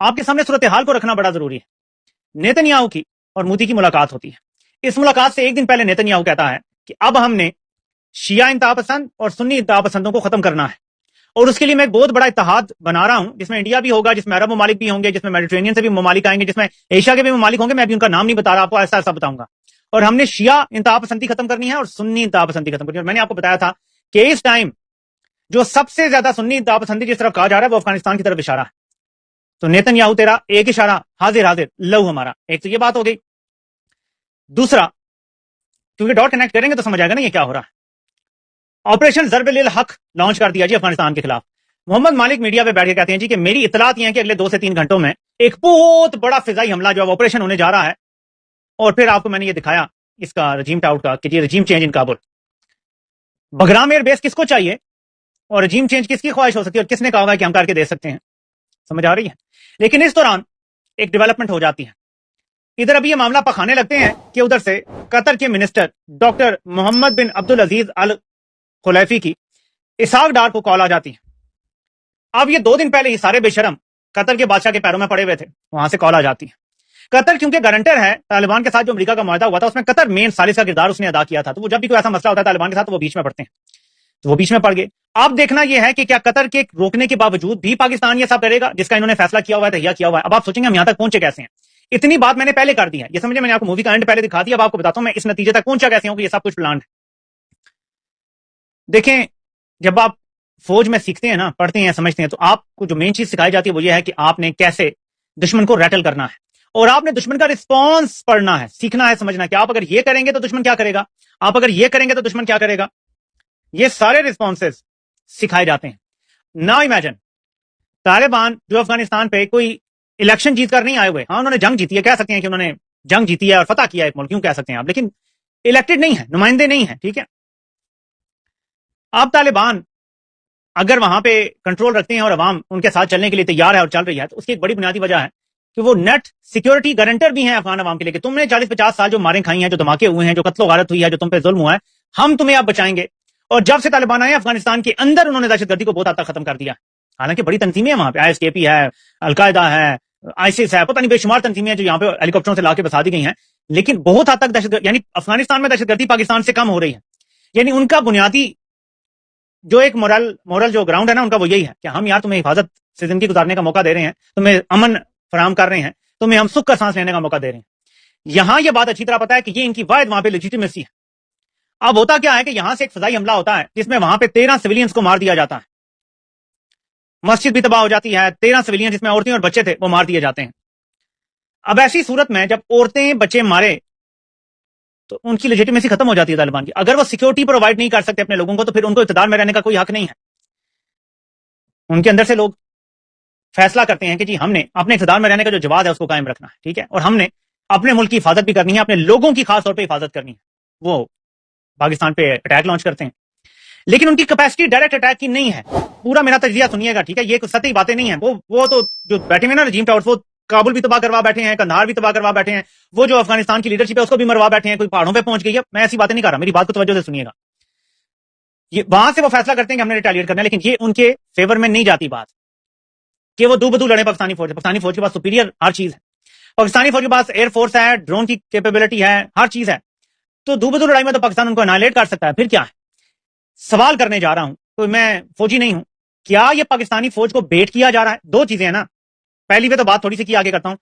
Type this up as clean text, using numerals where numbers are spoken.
آپ کے سامنے صورتحال کو رکھنا بڑا ضروری ہے۔ نیتن یاہو کی اور مودی کی ملاقات ہوتی ہے۔ اس ملاقات سے ایک دن پہلے نیتن یاہو کہتا ہے کہ اب ہم نے شیعہ انتہا پسند اور سنی انتہا پسندوں کو ختم کرنا ہے، اور اس کے لیے میں ایک بہت بڑا اتحاد بنا رہا ہوں، جس میں انڈیا بھی ہوگا، جس میں عرب ممالک بھی ہوں گے، جس میں میڈیٹرینین سے بھی ممالک آئیں گے، جس میں ایشیا کے بھی ممالک ہوں گے۔ میں ابھی ان کا نام نہیں بتا رہا، آپ کو ایسا ایسا بتاؤں گا۔ اور ہم نے شیعہ انتہا پسندی ختم کرنی ہے اور سنی انتہا پسندی ختم کرنی ہے۔ اور میں نے آپ کو بتایا تھا کہ اس ٹائم جو سب سے زیادہ سنی انتہا پسندی جس طرف کہا جا رہا ہے وہ افغانستان کی طرف اشارہ ہے۔ تو نیتن یاہو تیرا ایک اشارہ، حاضر حاضر لو ہمارا۔ ایک تو یہ بات ہو گئی۔ دوسرا، کیونکہ ڈاٹ کنیکٹ کریں گے تو سمجھ آئے گا نا یہ کیا ہو رہا ہے۔ آپریشن ضرب للحق لانچ کر دیا جی افغانستان کے خلاف۔ محمد مالک میڈیا پہ بیٹھ کے کہتے ہیں جی کہ میری اطلاعات یہ ہیں کہ اگلے 2 سے 3 گھنٹوں میں ایک بہت بڑا فضائی حملہ جو ہے آپریشن ہونے جا رہا ہے۔ اور پھر آپ کو میں نے یہ دکھایا اس کا رجیم ٹاؤٹ کا کہ یہ regime change in Kabul. Bagram air base کس کو چاہیے اور رجیم چینج کس کی خواہش ہو سکتی ہے، اور کس نے کہا ہوگا کہ ہم کر کے دے سکتے ہیں؟ سمجھ آ رہی ہے؟ لیکن اس دوران ایک ڈیولپمنٹ ہو جاتی ہے۔ ادھر ابھی یہ معاملہ پکانے لگتے ہیں کہ ادھر سے قطر کے منسٹر ڈاکٹر محمد بن عبدالعزیز الخلیفی کی اسحاق ڈار کو کال آ جاتی ہے۔ اب یہ 2 دن پہلے ہی سارے بے شرم قطر کے بادشاہ کے پیروں میں پڑے ہوئے تھے، وہاں سے کال آ جاتی ہے۔ قطر کیونکہ گارنٹر ہے طالبان کے ساتھ، جو امریکہ کا معاہدہ ہوا تھا اس میں قطر مین ثالث کا کردار اس نے ادا کیا تھا، تو وہ جب بھی کوئی ایسا مسئلہ ہوتا ہے طالبان کے ساتھ تو وہ بیچ میں پڑتے ہیں، تو وہ بیچ میں پڑ گئے۔ اب دیکھنا یہ ہے کہ کیا قطر کے روکنے کے باوجود بھی پاکستان یہ سب کرے گا جس کا انہوں نے فیصلہ کیا ہوا ہے، تہیہ کیا ہوا ہے۔ اب آپ سوچیں گے ہم یہاں تک پہنچے کیسے ہیں؟ اتنی بات میں نے پہلے کر دی ہے، یہ سمجھے میں نے آپ کو مووی کا اینڈ پہلے دکھا دیا، اب آپ کو بتاتا ہوں میں اس نتیجے تک پہنچا کیسے ہوں کہ یہ سب کچھ پلانڈ ہے۔ دیکھیں، جب آپ فوج میں سیکھتے ہیں نا، پڑھتے ہیں، سمجھتے ہیں، تو آپ کو جو مین چیز سکھائی جاتی ہے وہ یہ ہے کہ آپ نے کیسے دشمن کو ریٹل کرنا ہے، اور آپ نے دشمن کا رسپانس پڑھنا ہے، سیکھنا ہے، سمجھنا کہ آپ اگر یہ کریں گے تو دشمن کیا کرے گا، آپ اگر یہ کریں گے تو دشمن کیا کرے گا۔ یہ سارے رسپانسز سکھائے جاتے ہیں۔ نا امیجن طالبان جو افغانستان پہ کوئی الیکشن جیت کر نہیں آئے ہوئے، ہاں انہوں نے جنگ جیتی ہے، کہہ سکتے ہیں کہ انہوں نے جنگ جیتی ہے اور فتح کیا ہے ایک ملک، کیوں کہہ سکتے ہیں آپ، لیکن الیکٹڈ نہیں ہے، نمائندے نہیں ہیں، ٹھیک ہے۔ اب طالبان اگر وہاں پہ کنٹرول رکھتے ہیں اور عوام ان کے ساتھ چلنے کے لیے تیار ہے اور چل رہی ہے، تو اس کی ایک بڑی بنیادی وجہ ہے کہ وہ نیٹ سیکیورٹی گارنٹر بھی ہیں افغان عوام کے لیے، کہ تم نے 40-50 سال جو ماریں کھائی ہیں، جو دھماکے ہوئے ہیں، جو قتل و غارت ہوئی ہے، جو تم پہ ظلم ہوا ہے، ہم تمہیں اب بچائیں گے۔ اور جب سے طالبان آئے افغانستان کے اندر انہوں نے دہشت گردی کو بہت حد تک ختم کر دیا، حالانکہ بڑی تنظیمیں ہیں وہاں پہ، ISKP ہے، القاعدہ ہے، ISIS ہے، پتہ نہیں بے شمار تنظیمیں ہیں جو یہاں پہ ہیلی کاپٹروں سے لا کے بسا دی گئی ہیں، لیکن بہت حد تک دہشت گردی، یعنی افغانستان میں دہشت گردی پاکستان سے کم ہو رہی ہے۔ یعنی ان کا بنیادی جو ایک مورل جو گراؤنڈ ہے نا ان کا، وہ یہی ہے کہ ہم یار تمہیں حفاظت سے زندگی گزارنے کا موقع دے رہے ہیں، تمہیں امن فراہم کر رہے ہیں، تمہیں ہم سکھ کر سانس لینے کا موقع دے رہے ہیں۔ یہاں یہ بات اچھی طرح پتا ہے کہ یہ ان کی واحد وہاں پہ لیجیٹیمیسی ہے۔ اب ہوتا کیا ہے کہ یہاں سے ایک فضائی حملہ ہوتا ہے جس میں وہاں پہ 13 سویلینز کو مار دیا جاتا ہے، مسجد بھی تباہ ہو جاتی ہے، 13 سویلین جس میں عورتیں اور بچے تھے وہ مار دیے جاتے ہیں۔ اب ایسی صورت میں جب عورتیں بچے مارے تو ان کی لیجیٹیمیسی ختم ہو جاتی ہے طالبان کی۔ اگر وہ سیکیورٹی پرووائڈ نہیں کر سکتے اپنے لوگوں کو تو پھر ان کو اقتدار میں رہنے کا کوئی حق نہیں ہے۔ ان کے اندر سے لوگ فیصلہ کرتے ہیں کہ جی ہم نے اپنے اقتدار میں رہنے کا جو جواب ہے اس کو قائم رکھنا ہے، ٹھیک ہے، اور ہم نے اپنے ملک کی حفاظت بھی کرنی ہے، اپنے لوگوں کی خاص طور پہ حفاظت کرنی ہے۔ وہ پاکستان پہ اٹیک لانچ کرتے ہیں، لیکن ان کی کیپیسٹی ڈائریکٹ اٹیک کی نہیں ہے۔ پورا میرا تجزیہ سنیے گا، ٹھیک ہے، یہ کوئی سطحی باتیں نہیں ہیں۔ وہ تو جو بیٹھے ہوئے نا رجیم ٹاورز، وہ کابل بھی تباہ کروا بیٹھے ہیں، کندھار بھی تباہ کروا بیٹھے ہیں، وہ جو افغانستان کی لیڈرشپ ہے اس کو بھی مروا بیٹھے ہیں، کوئی پہاڑوں پہ پہنچ گئی ہے۔ میں ایسی باتیں نہیں کر رہا، میری بات کو توجہ سے سنیے گا۔ یہ وہاں سے وہ فیصلہ کرتے ہیں کہ ہم نے ریٹیلیٹ کرنا ہے، لیکن یہ ان کے فیور میں نہیں جاتی بات کہ وہ دو بدو لڑے پاکستانی فوج۔ پاکستانی فوج کے پاس سپیریئر ہر چیز ہے، پاکستانی فوج کے پاس ایئر فورس ہے، ڈرون کی کیپیبلٹی ہے، ہر چیز ہے، تو دو بدو لڑائی میں تو پاکستان ان کو انائلیٹ کر سکتا ہے۔ پھر کیا ہے؟ سوال کرنے جا رہا ہوں، تو میں فوجی نہیں ہوں، کیا یہ پاکستانی فوج کو بیٹ کیا جا رہا ہے؟ 2 چیزیں ہیں نا، پہلی پہ تو بات تھوڑی سی کی آگے کرتا ہوں۔